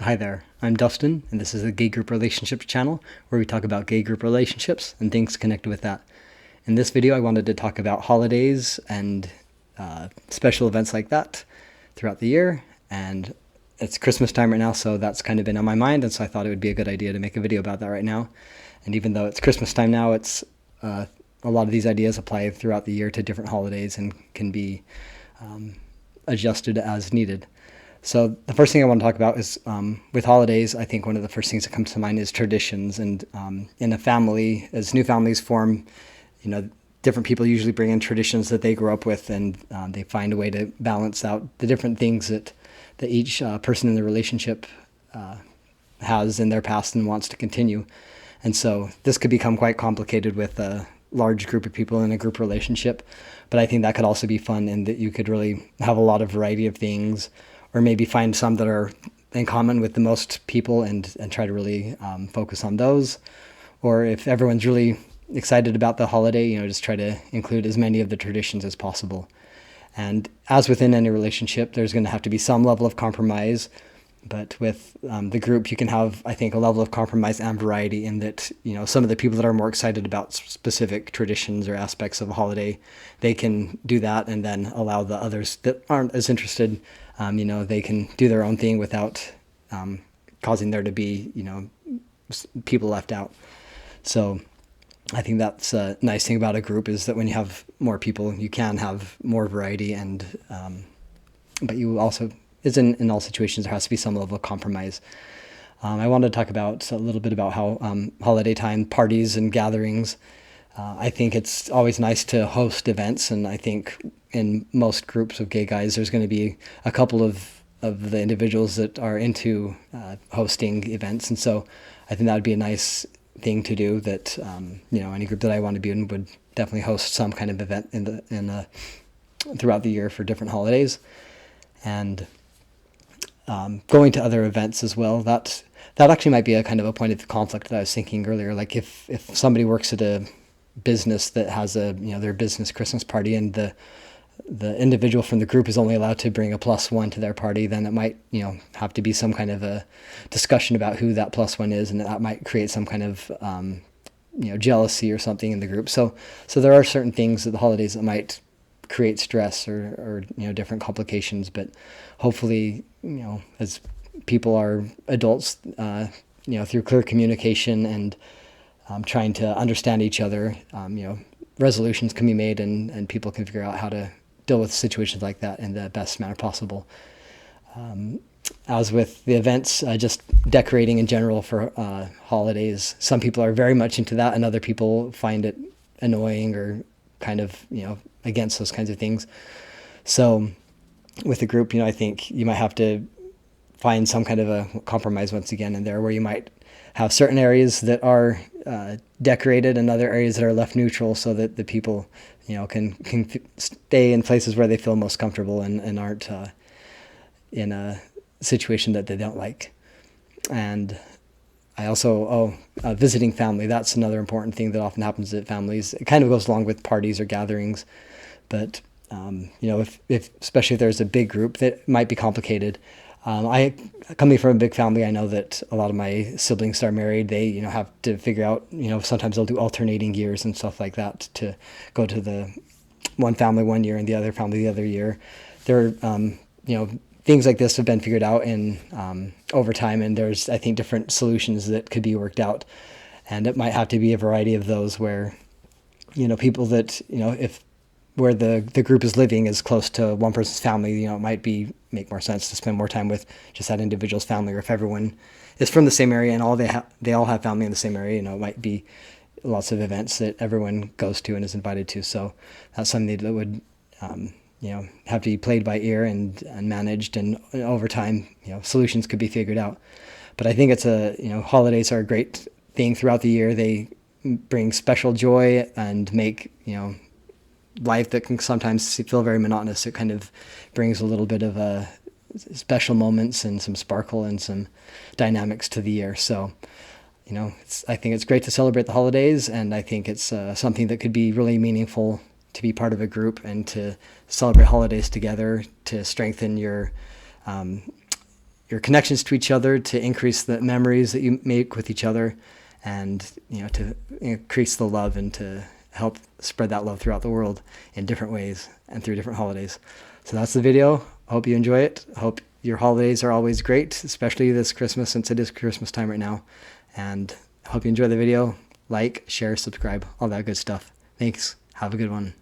Hi there, I'm Dustin, and this is the Gay Group Relationships channel, where we talk about gay group relationships and things connected with that. In this video, I wanted to talk about holidays and special events like that throughout the year, and it's Christmas time right now, so that's kind of been on my mind, and so I thought it would be a good idea to make a video about that right now. And even though it's Christmas time now, it's a lot of these ideas apply throughout the year to different holidays and can be adjusted as needed. So the first thing I want to talk about is with holidays, I think one of the first things that comes to mind is traditions. And in a family, as new families form, different people usually bring in traditions that they grew up with, and they find a way to balance out the different things that each person in the relationship has in their past and wants to continue. And so this could become quite complicated with a large group of people in a group relationship. But I think that could also be fun in that you could really have a lot of variety of things, or maybe find some that are in common with the most people and try to really focus on those. Or if everyone's really excited about the holiday, just try to include as many of the traditions as possible. And as within any relationship, there's going to have to be some level of compromise. But with the group, you can have, I think, a level of compromise and variety in that, some of the people that are more excited about specific traditions or aspects of a holiday, they can do that, and then allow the others that aren't as interested, they can do their own thing without causing there to be, people left out. So I think that's a nice thing about a group, is that when you have more people, you can have more variety, and but you also, as in all situations, there has to be some level of compromise. I wanted to talk about a little bit about how holiday time parties and gatherings, I think it's always nice to host events, and I think in most groups of gay guys, there's going to be a couple of the individuals that are into hosting events, and so I think that would be a nice thing to do. That any group that I want to be in would definitely host some kind of event throughout the year for different holidays, and going to other events as well. That actually might be a kind of a point of conflict that I was thinking earlier. Like if somebody works at a business that has their business Christmas party, and the individual from the group is only allowed to bring a +1 to their party, then it might have to be some kind of a discussion about who that +1 is, and that might create some kind of jealousy or something in the group. So there are certain things at the holidays that might create stress or different complications, but hopefully as people are adults, through clear communication and trying to understand each other, resolutions can be made, and people can figure out how to deal with situations like that in the best manner possible. As with the events, just decorating in general for holidays, some people are very much into that, and other people find it annoying or kind of against those kinds of things. So with a group, I think you might have to find some kind of a compromise once again in there, where you might have certain areas that are decorated and other areas that are left neutral, so that the people can stay in places where they feel most comfortable and aren't in a situation that they don't like. And I also visiting family, that's another important thing that often happens at families. It kind of goes along with parties or gatherings, but if especially if there's a big group, that might be complicated. Coming from a big family, I know that a lot of my siblings are married. They, have to figure out, sometimes they'll do alternating years and stuff like that to go to the one family one year and the other family the other year. There, things like this have been figured out in over time, and there's, I think, different solutions that could be worked out. And it might have to be a variety of those where, people that, if where the group is living is close to one person's family, it might make more sense to spend more time with just that individual's family. Or if everyone is from the same area and they all have family in the same area, it might be lots of events that everyone goes to and is invited to. So that's something that would have to be played by ear and managed, and over time, solutions could be figured out. But I think it's holidays are a great thing throughout the year. They bring special joy and make life that can sometimes feel very monotonous. It kind of brings a little bit of special moments and some sparkle and some dynamics to the year. So, I think it's great to celebrate the holidays, and I think it's something that could be really meaningful to be part of a group and to celebrate holidays together, to strengthen your your connections to each other, to increase the memories that you make with each other, and to increase the love and to help spread that love throughout the world in different ways and through different holidays. So that's the video. I hope you enjoy it. I hope your holidays are always great, especially this Christmas, since it is Christmas time right now. And I hope you enjoy the video. Like, share, subscribe, all that good stuff. Thanks. Have a good one.